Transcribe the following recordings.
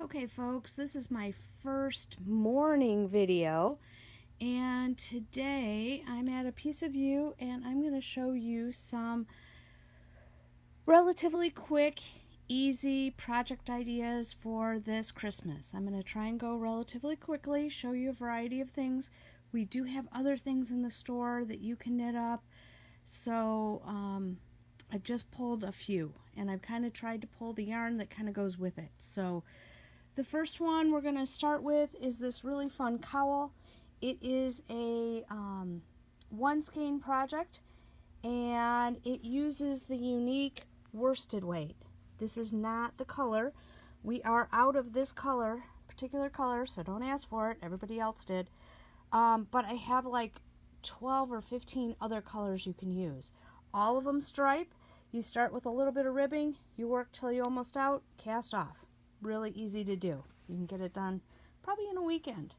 Okay folks, this is my first morning video, and today I'm at a piece of view and I'm going to show you some relatively quick, easy project ideas for this Christmas. I'm going to try and go relatively quickly, show you a variety of things. We do have other things in the store that you can knit up, so I've just pulled a few and I've kind of tried to pull the yarn that kind of goes with it. So the first one we're going to start with is this really fun cowl. It is a one skein project, and it uses the unique worsted weight. This is not the color. We are out of this particular color, so don't ask for it. Everybody else did. But I have like 12 or 15 other colors you can use. All of them stripe. You start with a little bit of ribbing, you work till you're almost out, cast off. Really easy to do. You can get it done probably in a weekend.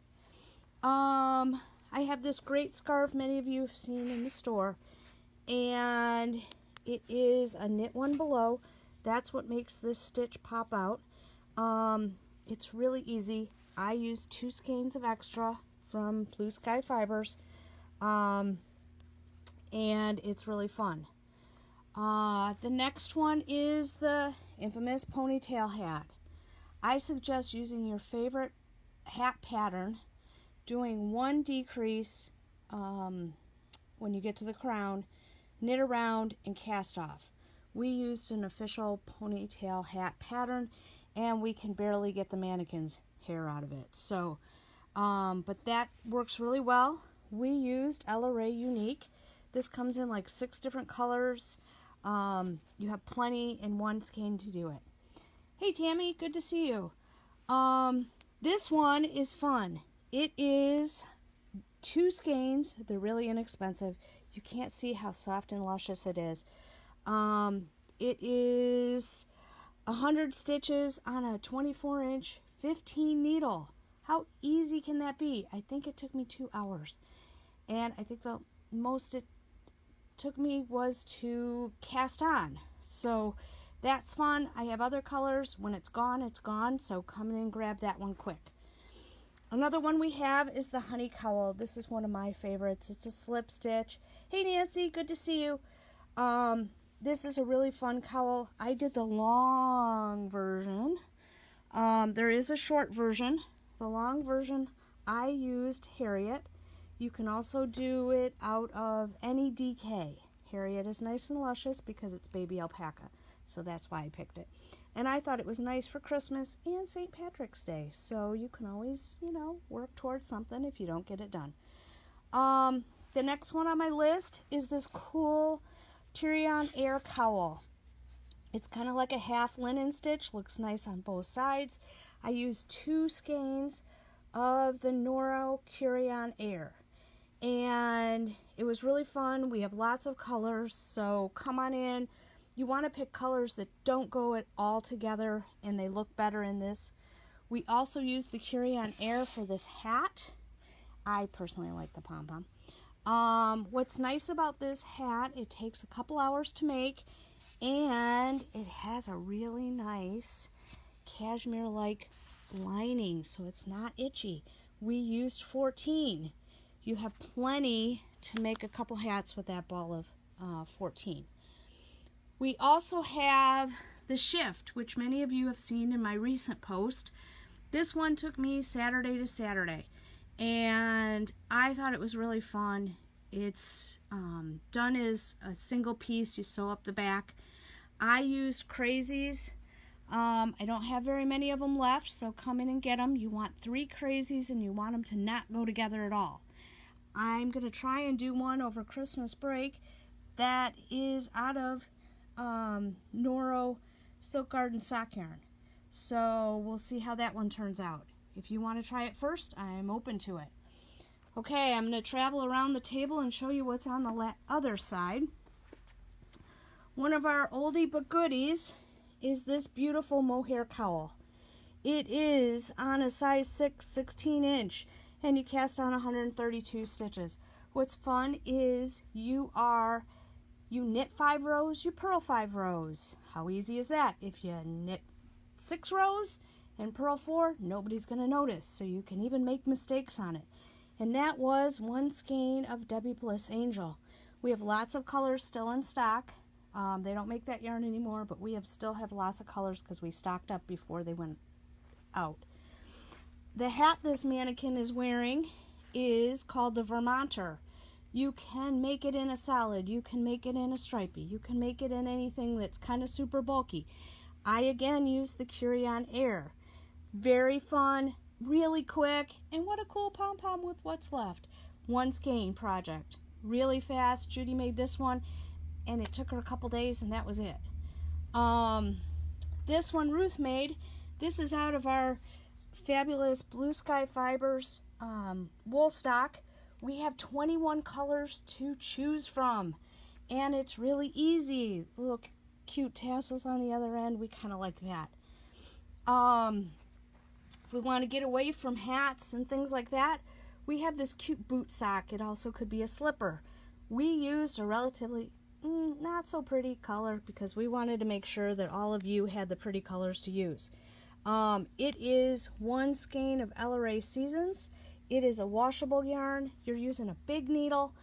I have this great scarf many of you have seen in the store, and it is a knit one below. That's what makes this stitch pop out. It's really easy. I use 2 skeins of extra from Blue Sky Fibers, and it's really fun. The next one is the infamous ponytail hat. I suggest using your favorite hat pattern, doing one decrease when you get to the crown, knit around and cast off. We used an official ponytail hat pattern and we can barely get the mannequin's hair out of it. So, but that works really well. We used Ella Rae Unique. This comes in like 6 different colors. You have plenty in one skein to do it. Hey Tammy, good to see you. This one is fun. It is 2 skeins. They're really inexpensive. You can't see how soft and luscious it is. It is 100 stitches on a 24-inch 15 needle. How easy can that be? I think it took me 2 hours. And I think the most it took me was to cast on. So that's fun. I have other colors. When it's gone, it's gone. So come in and grab that one quick. Another one we have is the honey cowl. This is one of my favorites. It's a slip stitch. Hey Nancy, good to see you. This is a really fun cowl. I did the long version. There is a short version. The long version, I used Harriet. You can also do it out of any DK. Harriet is nice and luscious because it's baby alpaca. So that's why I picked it. And I thought it was nice for Christmas and St. Patrick's Day. So you can always, work towards something if you don't get it done. The next one on my list is this cool Carry-On Air cowl. It's kind of like a half linen stitch. Looks nice on both sides. I used 2 skeins of the Noro Carry-On Air. And it was really fun. We have lots of colors, so come on in. You want to pick colors that don't go at all together and they look better in this. We also use the Carry-On Air for this hat. I personally like the pom-pom. What's nice about this hat, it takes a couple hours to make, and it has a really nice cashmere-like lining, so it's not itchy. We used 14. You have plenty to make a couple hats with that ball of 14. We also have the shift, which many of you have seen in my recent post. This one took me Saturday to Saturday, and I thought it was really fun. It's done as a single piece. You sew up the back. I used crazies. I don't have very many of them left, so come in and get them. You want 3 crazies, and you want them to not go together at all. I'm going to try and do one over Christmas break that is out of Noro Silk Garden sock yarn. So we'll see how that one turns out. If you want to try it first, I'm open to it. Okay, I'm going to travel around the table and show you what's on the other side. One of our oldie but goodies is this beautiful mohair cowl. It is on a size 6, 16-inch, and you cast on 132 stitches. What's fun is you knit 5 rows, you purl 5 rows. How easy is that? If you knit 6 rows And Pearl 4, nobody's going to notice, so you can even make mistakes on it. And that was one skein of Debbie Bliss Angel. We have lots of colors still in stock. They don't make that yarn anymore, but we still have lots of colors because we stocked up before they went out. The hat this mannequin is wearing is called the Vermonter. You can make it in a solid, you can make it in a stripey, you can make it in anything that's kind of super bulky. I again use the Curion Air. Very fun, really quick, and what a cool pom-pom with what's left. One skein project. Really fast. Judy made this one, and it took her a couple days, and that was it. This one Ruth made. This is out of our fabulous Blue Sky Fibers wool stock. We have 21 colors to choose from, and it's really easy. Little cute tassels on the other end. We kind of like that. If we want to get away from hats and things like that, we have this cute boot sock. It also could be a slipper. We used a relatively not so pretty color because we wanted to make sure that all of you had the pretty colors to use. It is one skein of LRA Seasons. It is a washable yarn. You're using a big needle.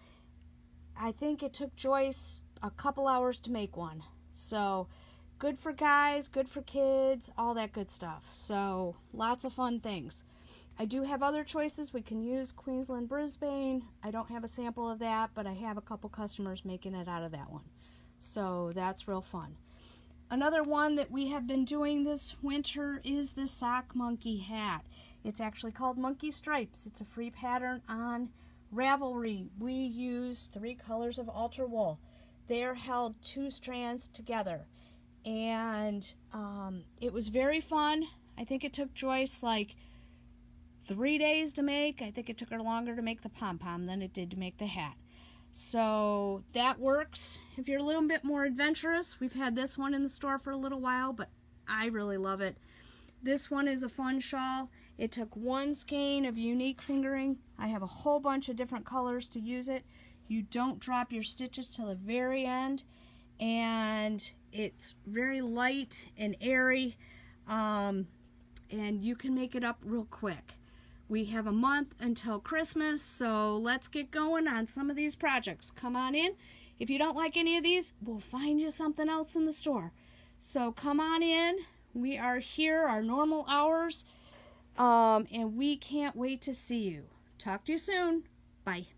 I think it took Joyce a couple hours to make one. So good for guys, good for kids, all that good stuff. So lots of fun things. I do have other choices. We can use Queensland Brisbane. I don't have a sample of that, but I have a couple customers making it out of that one. So that's real fun. Another one that we have been doing this winter is the Sock Monkey hat. It's actually called Monkey Stripes. It's a free pattern on Ravelry. We use 3 colors of alter wool. They're held 2 strands together. And it was very fun. I think it took Joyce like 3 days to make. I think it took her longer to make the pom-pom than it did to make the hat. So that works. If you're a little bit more adventurous, we've had this one in the store for a little while, but I really love it. This one is a fun shawl. It took 1 skein of unique fingering. I have a whole bunch of different colors to use it. You don't drop your stitches till the very end, and it's very light and airy, and you can make it up real quick. We have a month until Christmas, so let's get going on some of these projects. Come on in. If you don't like any of these, we'll find you something else in the store. So come on in. We are here, our normal hours, and we can't wait to see you. Talk to you soon. Bye.